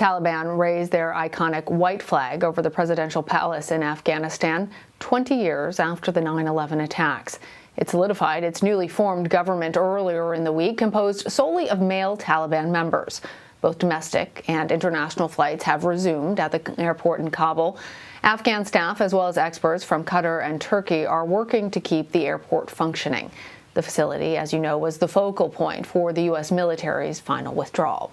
Taliban raised their iconic white flag over the presidential palace in Afghanistan 20 years after the 9/11 attacks. It solidified its newly formed government earlier in the week, composed solely of male Taliban members. Both domestic and international flights have resumed at the airport in Kabul. Afghan staff, as well as experts from Qatar and Turkey, are working to keep the airport functioning. The facility, as you know, was the focal point for the U.S. military's final withdrawal.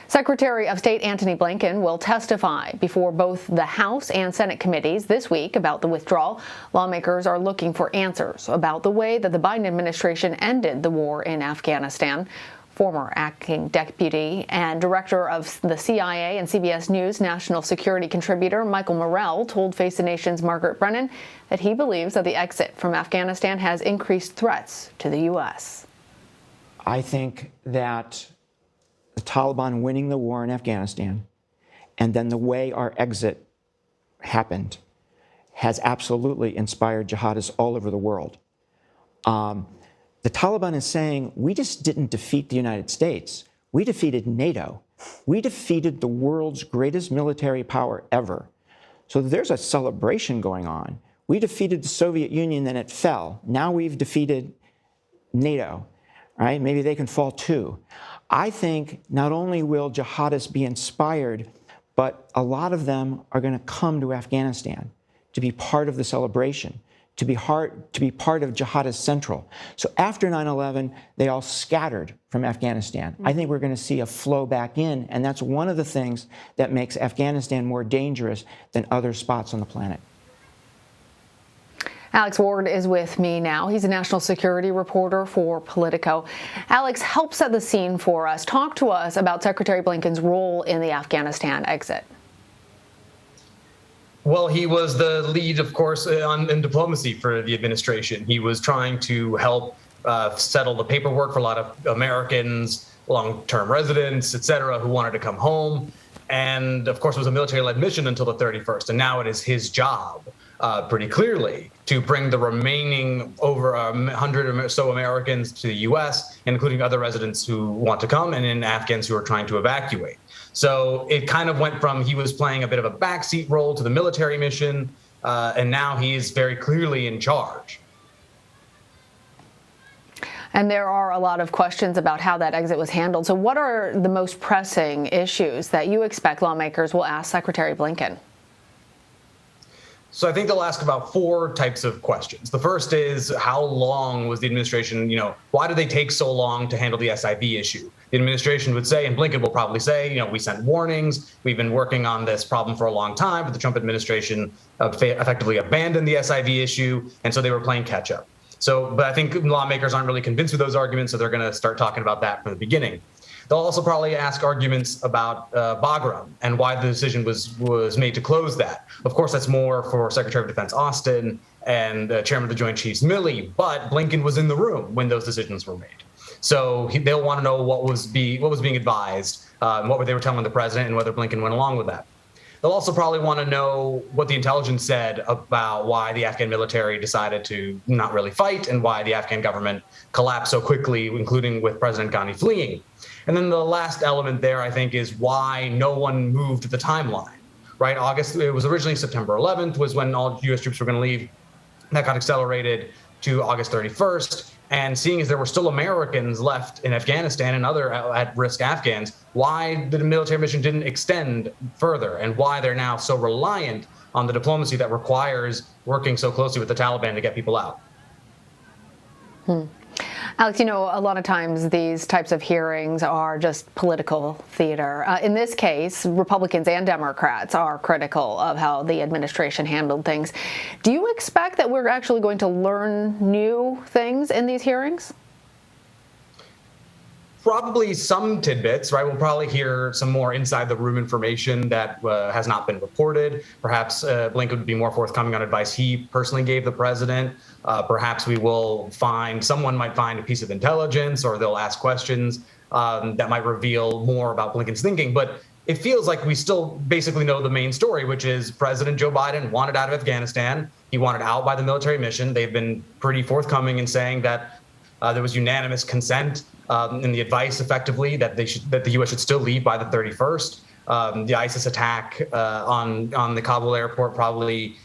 Secretary of State Antony Blinken will testify before both the House and Senate committees this week about the withdrawal. Lawmakers are looking for answers about the way that the Biden administration ended the war in Afghanistan. Former acting deputy and director of the CIA and CBS News national security contributor Michael Morrell told Face the Nation's Margaret Brennan that he believes that the exit from Afghanistan has increased threats to the U.S. I think that the Taliban winning the war in Afghanistan and then the way our exit happened has absolutely inspired jihadists all over the world. The Taliban is saying, we just didn't defeat the United States. We defeated NATO. We defeated the world's greatest military power ever. So there's a celebration going on. We defeated the Soviet Union, then it fell. Now we've defeated NATO, right? Maybe they can fall too. I think not only will jihadists be inspired, but a lot of them are going to come to Afghanistan to be part of the celebration, to be part of Jihadist Central. So after 9/11, they all scattered from Afghanistan. I think we're going to see a flow back in, and that's one of the things that makes Afghanistan more dangerous than other spots on the planet. Alex Ward is with me now. He's a national security reporter for Politico. Alex, help set the scene for us. Talk to us about Secretary Blinken's role in the Afghanistan exit. Well, he was the lead, of course, in diplomacy for the administration. He was trying to help settle the paperwork for a lot of Americans, long-term residents, et cetera, who wanted to come home. And, of course, it was a military-led mission until the 31st. And now it is his job, pretty clearly, to bring the remaining over 100 or so Americans to the U.S., including other residents who want to come and in Afghans who are trying to evacuate. So it kind of went from he was playing a bit of a backseat role to the military mission, and now he is very clearly in charge. And there are a lot of questions about how that exit was handled. So what are the most pressing issues that you expect lawmakers will ask Secretary Blinken? So I think they'll ask about 4 types of questions. The first is, how long was the administration, why did they take so long to handle the SIV issue? The administration would say, and Blinken will probably say, we sent warnings. We've been working on this problem for a long time, but the Trump administration effectively abandoned the SIV issue. And so they were playing catch up. But I think lawmakers aren't really convinced with those arguments, so they're going to start talking about that from the beginning. They'll also probably ask arguments about Bagram and why the decision was made to close that. Of course, that's more for Secretary of Defense Austin and Chairman of the Joint Chiefs Milley, but Blinken was in the room when those decisions were made. So they'll want to know what was being advised, what they were telling the president, and whether Blinken went along with that. They'll also probably want to know what the intelligence said about why the Afghan military decided to not really fight and why the Afghan government collapsed so quickly, including with President Ghani fleeing. And then the last element there, I think, is why no one moved the timeline, right? It was originally September 11th was when all U.S. troops were going to leave. That got accelerated to August 31st. And seeing as there were still Americans left in Afghanistan and other at-risk Afghans, why the military mission didn't extend further and why they're now so reliant on the diplomacy that requires working so closely with the Taliban to get people out. Alex, a lot of times these types of hearings are just political theater. In this case, Republicans and Democrats are critical of how the administration handled things. Do you expect that we're actually going to learn new things in these hearings? Probably some tidbits, right? We'll probably hear some more inside the room information that has not been reported. Perhaps Blinken would be more forthcoming on advice he personally gave the president. Perhaps someone might find a piece of intelligence, or they'll ask questions that might reveal more about Blinken's thinking. But it feels like we still basically know the main story, which is President Joe Biden wanted out of Afghanistan. He wanted out by the military mission. They've been pretty forthcoming in saying that there was unanimous consent in the advice, effectively, that the U.S. should still leave by the 31st. The ISIS attack on the Kabul airport probably,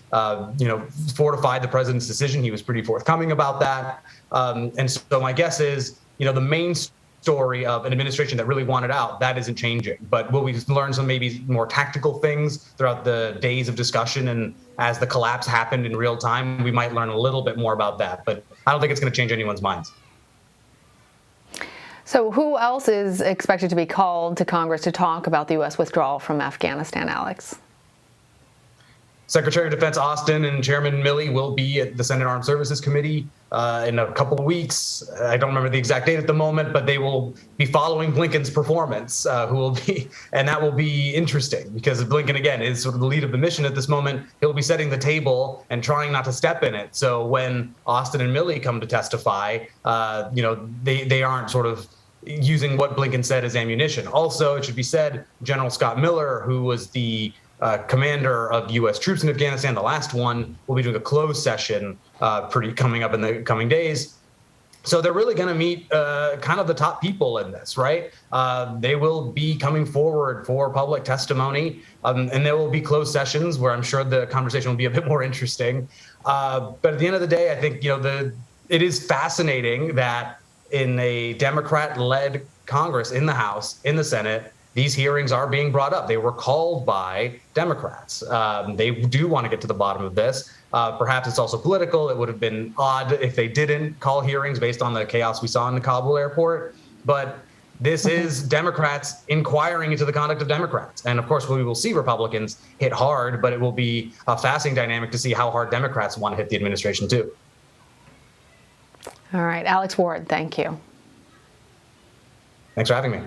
fortified the president's decision. He was pretty forthcoming about that. And so my guess is, the main story of an administration that really wanted out, that isn't changing. But will we learn some maybe more tactical things throughout the days of discussion? And as the collapse happened in real time, we might learn a little bit more about that. But I don't think it's going to change anyone's minds. So who else is expected to be called to Congress to talk about the U.S. withdrawal from Afghanistan, Alex? Secretary of Defense Austin and Chairman Milley will be at the Senate Armed Services Committee in a couple of weeks. I don't remember the exact date at the moment, but they will be following Blinken's performance, and that will be interesting because Blinken, again, is sort of the lead of the mission at this moment. He'll be setting the table and trying not to step in it. So when Austin and Milley come to testify, they aren't sort of using what Blinken said as ammunition. Also, it should be said, General Scott Miller, who was the commander of U.S. troops in Afghanistan, the last one, will be doing a closed session coming up in the coming days. So they're really going to meet kind of the top people in this, right? They will be coming forward for public testimony, and there will be closed sessions where I'm sure the conversation will be a bit more interesting. But at the end of the day, I think it is fascinating that in a Democrat-led Congress, in the House, in the Senate, these hearings are being brought up. They were called by Democrats. They do want to get to the bottom of this. Perhaps it's also political. It would have been odd if they didn't call hearings based on the chaos we saw in the Kabul airport. But this is Democrats inquiring into the conduct of Democrats. And of course, we will see Republicans hit hard, but it will be a fascinating dynamic to see how hard Democrats want to hit the administration too. All right, Alex Ward, thank you. Thanks for having me.